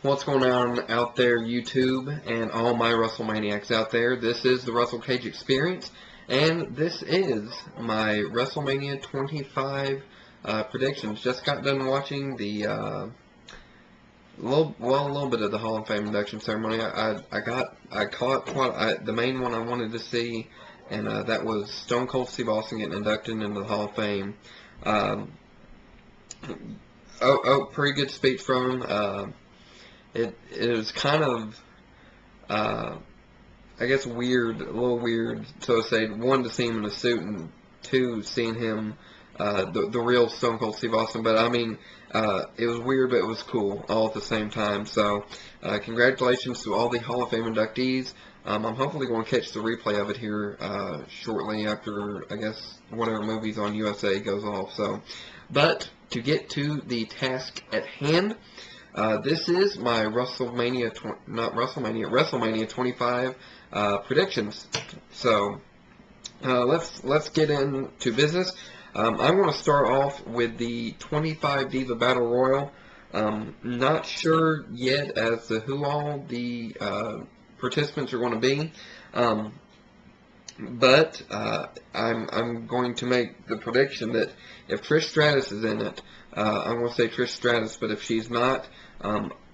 What's going on out there, YouTube, and all my WrestleManiacs out there? This is the Russell Cage Experience, and this is my WrestleMania 25 predictions. Just got done watching the a little bit of the Hall of Fame induction ceremony. I caught the main one I wanted to see, and that was Stone Cold Steve Austin getting inducted into the Hall of Fame. Pretty good speech from him. It was kind of, I guess, a little weird, so to say. One, to see him in a suit, and two, seeing him, the real Stone Cold Steve Austin. But, I mean, it was weird, but it was cool all at the same time. So, congratulations to all the Hall of Fame inductees. I'm hopefully going to catch the replay of it here shortly after, I guess, whatever movies on USA goes off. So, but to get to the task at hand, this is my WrestleMania 25 predictions. So let's get into business. I'm going to start off with the 25 Diva Battle Royal. Not sure yet as to who all the participants are going to be. But I'm going to make the prediction that if Trish Stratus is in it, I'm going to say Trish Stratus, but if she's not,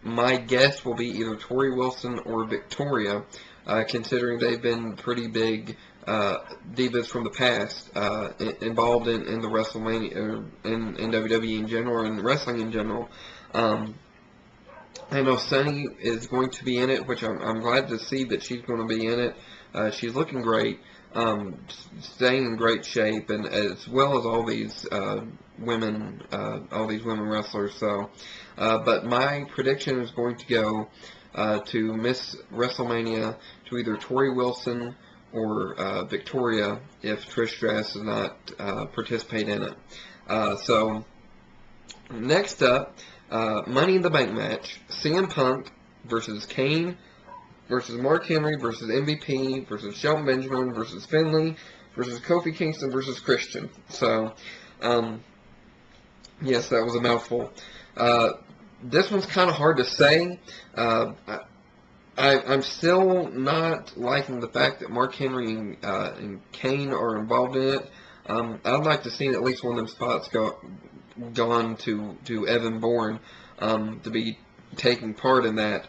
my guess will be either Torrie Wilson or Victoria, considering they've been pretty big divas from the past involved in the WrestleMania, or in WWE in general, and wrestling in general. I know Sunny is going to be in it, which I'm glad to see that she's going to be in it. She's looking great, staying in great shape, and as well as all these women wrestlers. So, but my prediction is going to go to Miss WrestleMania, to either Torrie Wilson or Victoria if Trish Stratus does not participate in it. So, next up, Money in the Bank match: CM Punk versus Kane versus Mark Henry versus MVP versus Shelton Benjamin versus Finlay versus Kofi Kingston versus Christian. So, yes, that was a mouthful. This one's kind of hard to say. I'm still not liking the fact that Mark Henry and Kane are involved in it. I'd like to see at least one of them spots gone to Evan Bourne to be taking part in that.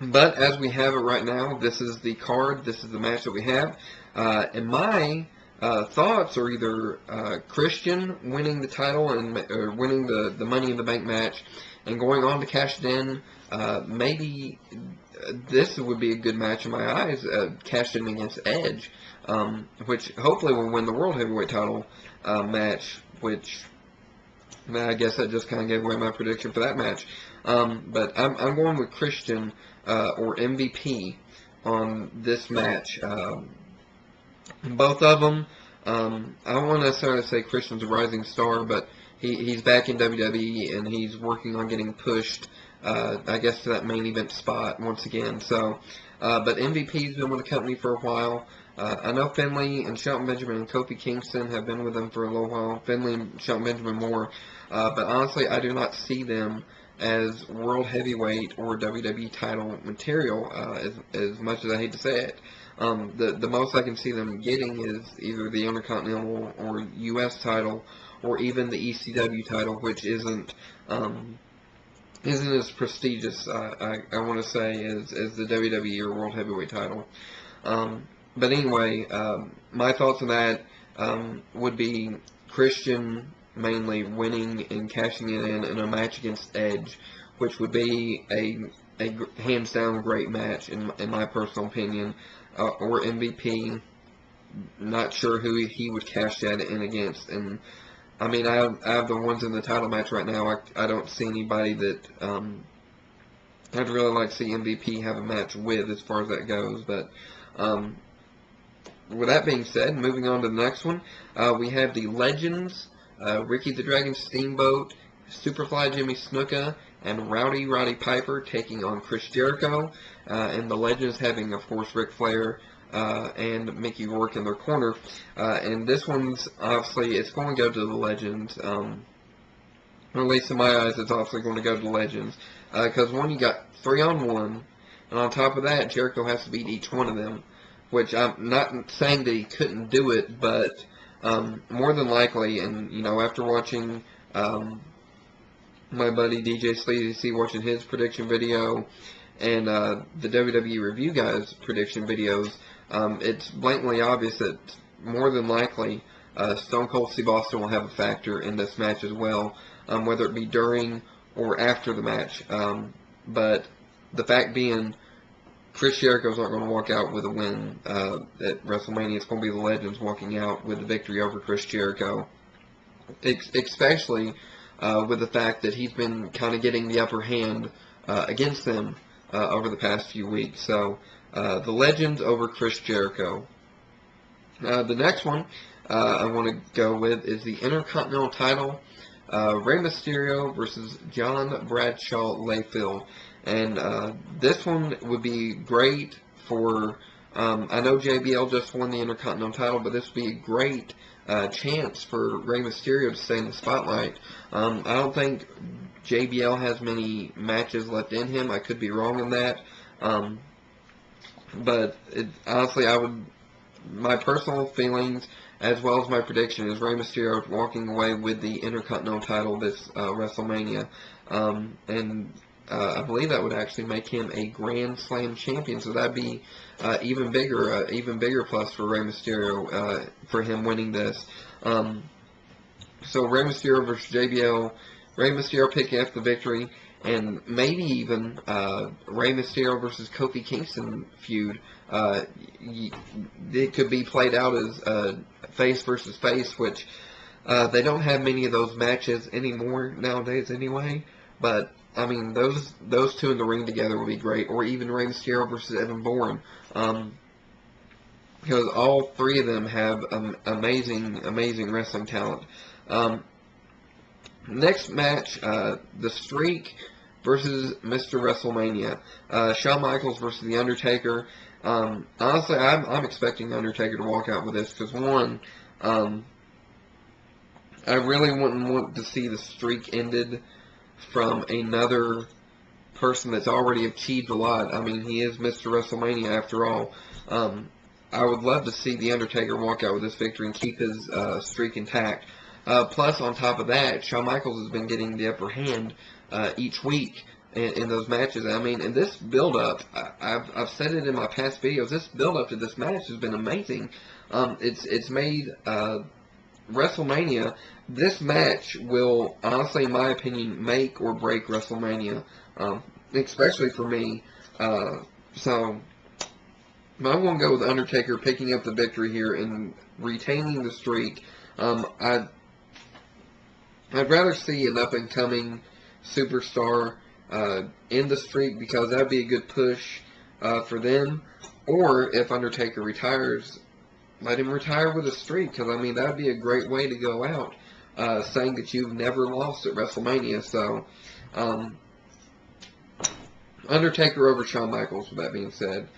But as we have it right now, this is the card, this is the match that we have. And my thoughts are either Christian winning the title and winning the Money in the Bank match and going on to cash it in. Maybe this would be a good match in my eyes, cashed in against Edge, which hopefully will win the World Heavyweight title match, which I guess I just kind of gave away my prediction for that match. But I'm going with Christian or MVP on this match. Both of them, I don't want to necessarily say Christian's a rising star, but he's back in WWE and he's working on getting pushed, I guess, to that main event spot once again. So, but MVP's been with the company for a while. I know Finlay and Shelton Benjamin and Kofi Kingston have been with them for a little while. Finlay and Shelton Benjamin more. But honestly, I do not see them as World Heavyweight or WWE title material, as much as I hate to say it. The most I can see them getting is either the Intercontinental or US title, or even the ECW title, which isn't as prestigious, I want to say, as the WWE or World Heavyweight title. But anyway, my thoughts on that would be Christian mainly winning and cashing it in a match against Edge, which would be a hands down great match in my personal opinion. Or MVP, not sure who he would cash that in against. And I mean, I have the ones in the title match right now. I don't see anybody that I'd really like to see MVP have a match with as far as that goes. But with that being said, moving on to the next one, we have the Legends, Ricky the Dragon Steamboat, Superfly Jimmy Snuka, and Rowdy Roddy Piper taking on Chris Jericho, and the Legends having, of course, Ric Flair and Mickey Rourke in their corner. And this one's, obviously, it's going to go to the Legends. Or at least in my eyes, it's obviously going to go to the Legends. Because one, you got 3-on-1, and on top of that, Jericho has to beat each one of them. Which I'm not saying that he couldn't do it, but more than likely, and after watching my buddy DJ Sleazy watching his prediction video and the WWE Review Guys prediction videos, it's blatantly obvious that more than likely Stone Cold Steve Austin will have a factor in this match as well, whether it be during or after the match. But the fact being, Chris Jericho's not going to walk out with a win at WrestleMania. It's going to be the Legends walking out with the victory over Chris Jericho, especially with the fact that he's been kind of getting the upper hand against them over the past few weeks. So the Legends over Chris Jericho. The next one I want to go with is the Intercontinental Title. Rey Mysterio versus John Bradshaw Layfield. And this one would be great for, I know JBL just won the Intercontinental title, but this would be a great chance for Rey Mysterio to stay in the spotlight. I don't think JBL has many matches left in him. I could be wrong on that. But honestly, my personal feelings as well as my prediction is Rey Mysterio walking away with the Intercontinental title this WrestleMania. And I believe that would actually make him a Grand Slam champion, so that'd be even bigger plus for Rey Mysterio for him winning this. So Rey Mysterio versus JBL, Rey Mysterio picking up the victory, and maybe even Rey Mysterio versus Kofi Kingston feud. It could be played out as face versus face, which they don't have many of those matches anymore nowadays anyway, but I mean, those two in the ring together would be great, or even Rey Mysterio versus Evan Bourne, because all three of them have amazing wrestling talent. Next match, The Streak versus Mr. WrestleMania. Shawn Michaels versus The Undertaker. Honestly, I'm expecting The Undertaker to walk out with this, because one, I really wouldn't want to see The Streak ended from another person that's already achieved a lot. I mean, he is Mr. WrestleMania after all. I would love to see The Undertaker walk out with this victory and keep his streak intact. Plus, on top of that, Shawn Michaels has been getting the upper hand each week in those matches. I mean, and this build-up, I've said it in my past videos, this build-up to this match has been amazing. It's made WrestleMania, this match will, honestly, in my opinion, make or break WrestleMania, especially for me. So, I'm going to go with Undertaker picking up the victory here and retaining the streak. I'd rather see an up-and-coming superstar in the streak, because that would be a good push for them. Or if Undertaker retires, let him retire with a streak, because, I mean, that would be a great way to go out, saying that you've never lost at WrestleMania. So, Undertaker over Shawn Michaels, with that being said.